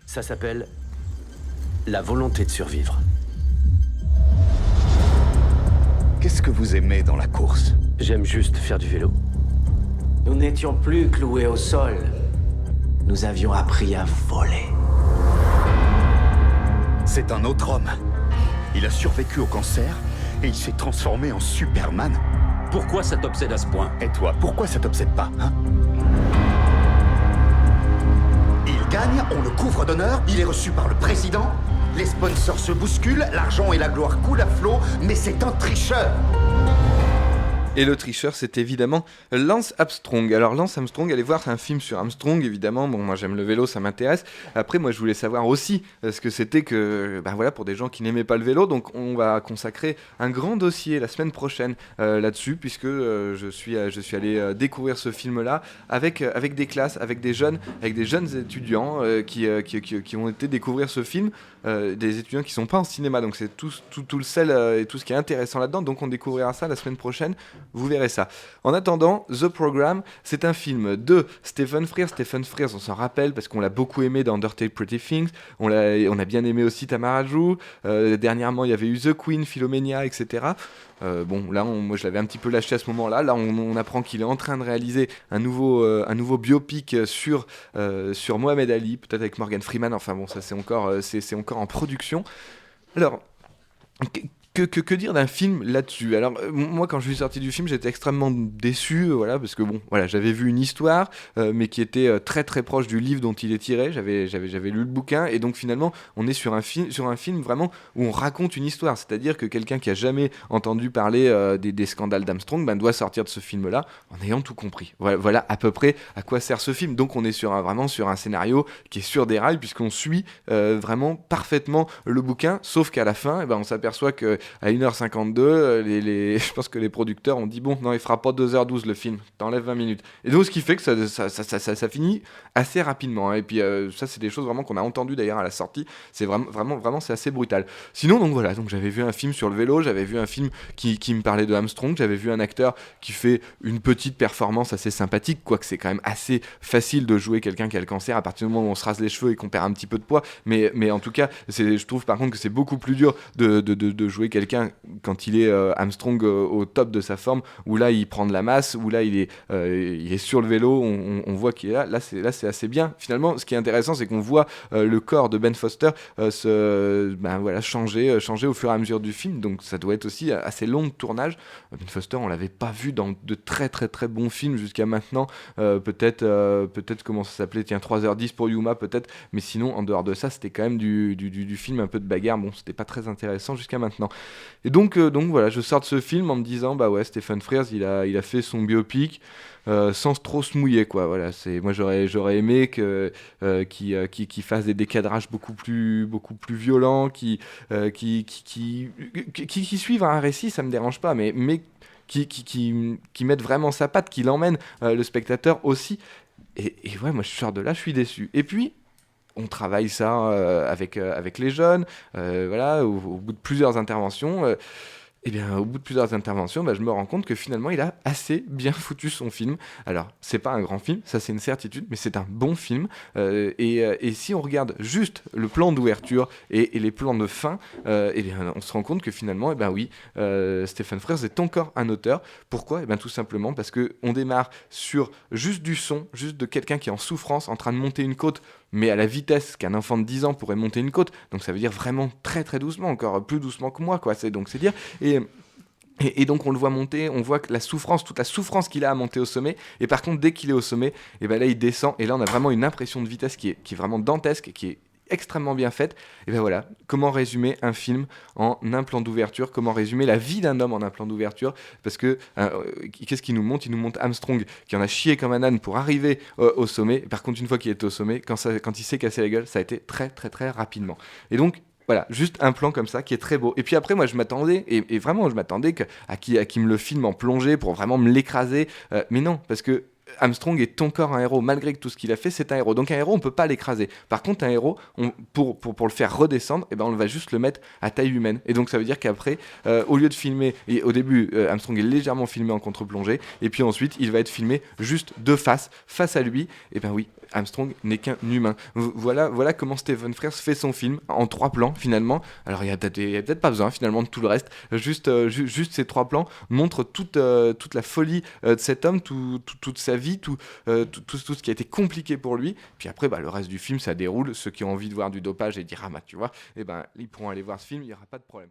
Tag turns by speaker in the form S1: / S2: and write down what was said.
S1: Ça s'appelle la volonté de survivre.
S2: Qu'est-ce que vous aimez dans la course?
S1: J'aime juste faire du vélo.
S3: Nous n'étions plus cloués au sol. Nous avions appris à voler.
S2: C'est un autre homme. Il a survécu au cancer et il s'est transformé en Superman.
S4: Pourquoi ça t'obsède à ce point?
S2: Et toi, pourquoi ça t'obsède pas, hein? Il gagne, on le couvre d'honneur, il est reçu par le président. Les sponsors se bousculent, l'argent et la gloire coulent à flot, mais c'est un tricheur.
S5: Et le tricheur, c'est évidemment Lance Armstrong. Alors Lance Armstrong, allez voir, c'est un film sur Armstrong, évidemment. Bon, moi j'aime le vélo, ça m'intéresse. Après, moi je voulais savoir aussi ce que c'était que, voilà, pour des gens qui n'aimaient pas le vélo. Donc on va consacrer un grand dossier la semaine prochaine là-dessus, puisque je suis allé découvrir ce film-là avec des classes, avec des jeunes étudiants qui ont été découvrir ce film. Des étudiants qui sont pas en cinéma, donc c'est tout le sel et tout ce qui est intéressant là-dedans. Donc on découvrira ça la semaine prochaine. Vous verrez ça. En attendant, The Program, c'est un film de Stephen Frears. Stephen Frears, on s'en rappelle parce qu'on l'a beaucoup aimé dans Dirty Pretty Things. On a bien aimé aussi Tamara Drew. Dernièrement, il y avait eu The Queen, Philomania, etc. Bon, là, moi, je l'avais un petit peu lâché à ce moment-là. Là, on apprend qu'il est en train de réaliser un nouveau biopic sur Mohamed Ali, peut-être avec Morgan Freeman. Enfin bon, ça c'est encore en production. Alors, que dire d'un film là-dessus? Alors moi quand je suis sorti du film j'étais extrêmement déçu, voilà, parce que bon voilà, j'avais vu une histoire mais qui était très très proche du livre dont il est tiré. J'avais lu le bouquin et donc finalement on est sur un film vraiment où on raconte une histoire, c'est-à-dire que quelqu'un qui a jamais entendu parler des scandales d'Armstrong doit sortir de ce film-là en ayant tout compris. Voilà à peu près à quoi sert ce film. Donc on est vraiment sur un scénario qui est sur des rails puisqu'on suit vraiment parfaitement le bouquin, sauf qu'à la fin on s'aperçoit que à 1h52, je pense que les producteurs ont dit bon, non, il fera pas 2h12 le film, t'enlèves 20 minutes. Et donc, ce qui fait que ça finit assez rapidement. Hein. Et puis, ça, c'est des choses vraiment qu'on a entendues d'ailleurs à la sortie. C'est vraiment, c'est assez brutal. Sinon, donc voilà, donc j'avais vu un film sur le vélo, j'avais vu un film qui me parlait de Armstrong, j'avais vu un acteur qui fait une petite performance assez sympathique, quoique c'est quand même assez facile de jouer quelqu'un qui a le cancer à partir du moment où on se rase les cheveux et qu'on perd un petit peu de poids. Mais en tout cas, je trouve par contre que c'est beaucoup plus dur de jouer quelqu'un quand il est Armstrong au top de sa forme, où là il prend de la masse, où là il est sur le vélo, on voit qu'il est là c'est assez bien. Finalement, ce qui est intéressant, c'est qu'on voit le corps de Ben Foster changer au fur et à mesure du film, donc ça doit être aussi assez long de tournage. Ben Foster, on l'avait pas vu dans de très très très bons films jusqu'à maintenant, peut-être comment ça s'appelait, 3h10 pour Yuma peut-être, mais sinon en dehors de ça c'était quand même du film un peu de bagarre. Bon, c'était pas très intéressant jusqu'à maintenant. Et donc voilà, je sors de ce film en me disant bah ouais, Stephen Frears il a fait son biopic sans trop se mouiller, quoi. Voilà, moi j'aurais aimé qu'il fasse des décadrages beaucoup plus violents, qui suivent un récit, ça me dérange pas, mais qui mettent vraiment sa patte, qui l'emmène le spectateur aussi. Et ouais, moi je sors de là, je suis déçu. Et puis on travaille ça avec les jeunes, voilà, au bout de plusieurs interventions. Au bout de plusieurs interventions, je me rends compte que finalement, il a assez bien foutu son film. Alors, c'est pas un grand film, ça c'est une certitude, mais c'est un bon film. Et si on regarde juste le plan d'ouverture et les plans de fin, on se rend compte que finalement, oui, Stephen Frears est encore un auteur. Pourquoi? Tout simplement parce qu'on démarre sur juste du son, juste de quelqu'un qui est en souffrance, en train de monter une côte, mais à la vitesse qu'un enfant de 10 ans pourrait monter une côte. Donc ça veut dire vraiment très très doucement, encore plus doucement que moi, quoi. C'est dire. Et donc on le voit monter, on voit que toute la souffrance qu'il a à monter au sommet, et par contre dès qu'il est au sommet, là il descend, et là on a vraiment une impression de vitesse qui est vraiment dantesque, qui est extrêmement bien faite. Et voilà, comment résumer un film en un plan d'ouverture, comment résumer la vie d'un homme en un plan d'ouverture, parce que qu'est-ce qu'il nous montre? Il nous montre Armstrong qui en a chié comme un âne pour arriver au sommet. Par contre, une fois qu'il est au sommet, quand il s'est cassé la gueule, ça a été très très très rapidement. Et donc voilà, juste un plan comme ça qui est très beau. Et puis après, moi je m'attendais, et vraiment je m'attendais à qui me le filme en plongée pour vraiment me l'écraser. Mais non, parce que Armstrong est encore un héros, malgré que tout ce qu'il a fait, c'est un héros. Donc un héros, on peut pas l'écraser. Par contre, un héros, pour le faire redescendre, on va juste le mettre à taille humaine. Et donc ça veut dire qu'après, au lieu de filmer, et au début, Armstrong est légèrement filmé en contre-plongée, et puis ensuite, il va être filmé juste de face à lui. Et ben oui, Armstrong n'est qu'un humain. Voilà comment Stephen Frears fait son film, en 3 plans finalement. Alors il y a peut-être pas besoin finalement de tout le reste. Juste ces 3 plans montrent toute la folie de cet homme, toute sa vie, tout ce qui a été compliqué pour lui. Puis après, le reste du film, ça déroule. Ceux qui ont envie de voir du dopage et dire, ah bah tu vois, ils pourront aller voir ce film, il n'y aura pas de problème.